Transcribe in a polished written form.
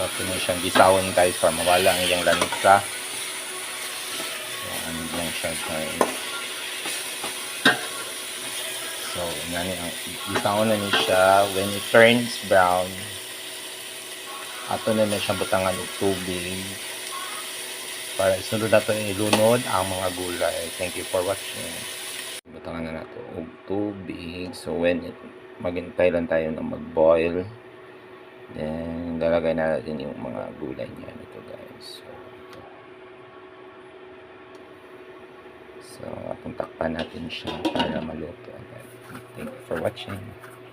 So, ito na siyang gisawon guys para mawala ang iyang lansa. So, ano lang siya guys. So, yan ang gisawon na niya siya. When it turns brown, ato na siya butangan ng tubig. Para isunod na ito ilunod ang mga gulay. Thank you for watching. Butangan na nato og tubig. So when maghintay lang tayo na mag-boil, then lalagay na natin yung mga gulay niya nito guys. So atong takpan natin siya para maluto. Thank you for watching.